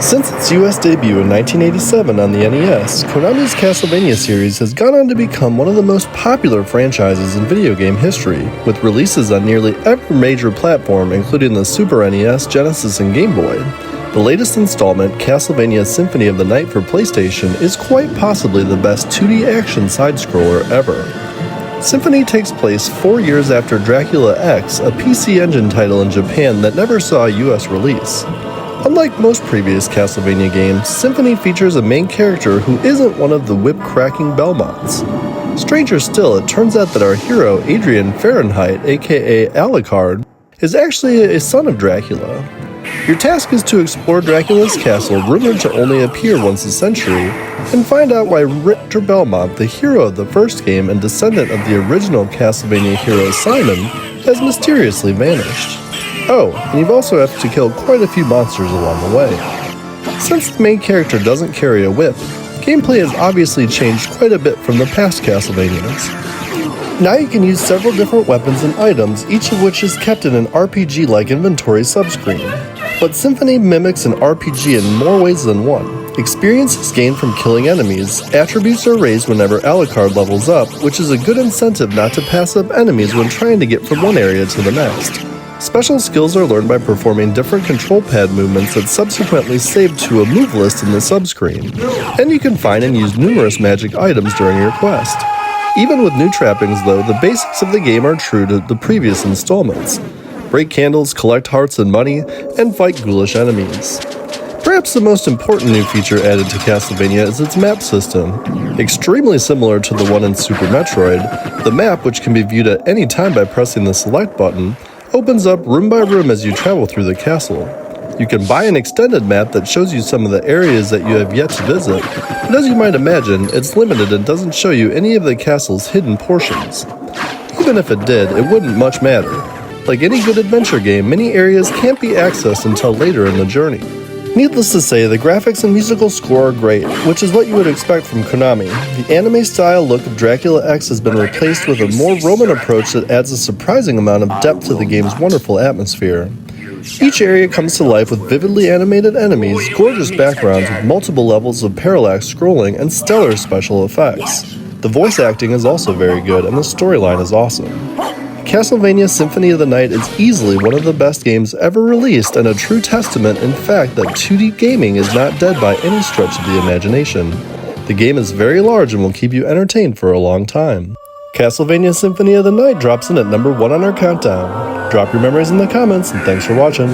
Since its US debut in 1987 on the NES, Konami's Castlevania series has gone on to become one of the most popular franchises in video game history, with releases on nearly every major platform including the Super NES, Genesis, and Game Boy. The latest installment, Castlevania Symphony of the Night for PlayStation, is quite possibly the best 2D action side-scroller ever. Symphony takes place 4 years after Dracula X, a PC Engine title in Japan that never saw a US release. Unlike most previous Castlevania games, Symphony features a main character who isn't one of the whip-cracking Belmonts. Stranger still, it turns out that our hero, Adrian Fahrenheit, aka Alucard, is actually a son of Dracula. Your task is to explore Dracula's castle, rumored to only appear once a century, and find out why Richter Belmont, the hero of the first game and descendant of the original Castlevania hero Simon, has mysteriously vanished. Oh, and you also have to kill quite a few monsters along the way. Since the main character doesn't carry a whip, gameplay has obviously changed quite a bit from the past Castlevanias. Now you can use several different weapons and items, each of which is kept in an RPG-like inventory subscreen. But Symphony mimics an RPG in more ways than one. Experience is gained from killing enemies, attributes are raised whenever Alucard levels up, which is a good incentive not to pass up enemies when trying to get from one area to the next. Special skills are learned by performing different control pad movements that subsequently save to a move list in the subscreen. And you can find and use numerous magic items during your quest. Even with new trappings though, the basics of the game are true to the previous installments. Break candles, collect hearts and money, and fight ghoulish enemies. Perhaps the most important new feature added to Castlevania is its map system. Extremely similar to the one in Super Metroid, the map, which can be viewed at any time by pressing the select button, opens up room by room as you travel through the castle. You can buy an extended map that shows you some of the areas that you have yet to visit, but as you might imagine, it's limited and doesn't show you any of the castle's hidden portions. Even if it did, it wouldn't much matter. Like any good adventure game, many areas can't be accessed until later in the journey. Needless to say, the graphics and musical score are great, which is what you would expect from Konami. The anime-style look of Dracula X has been replaced with a more Roman approach that adds a surprising amount of depth to the game's wonderful atmosphere. Each area comes to life with vividly animated enemies, gorgeous backgrounds with multiple levels of parallax scrolling, and stellar special effects. The voice acting is also very good, and the storyline is awesome. Castlevania Symphony of the Night is easily one of the best games ever released and a true testament, in fact, that 2D gaming is not dead by any stretch of the imagination. The game is very large and will keep you entertained for a long time. Castlevania Symphony of the Night drops in at number 1 on our countdown. Drop your memories in the comments, and thanks for watching.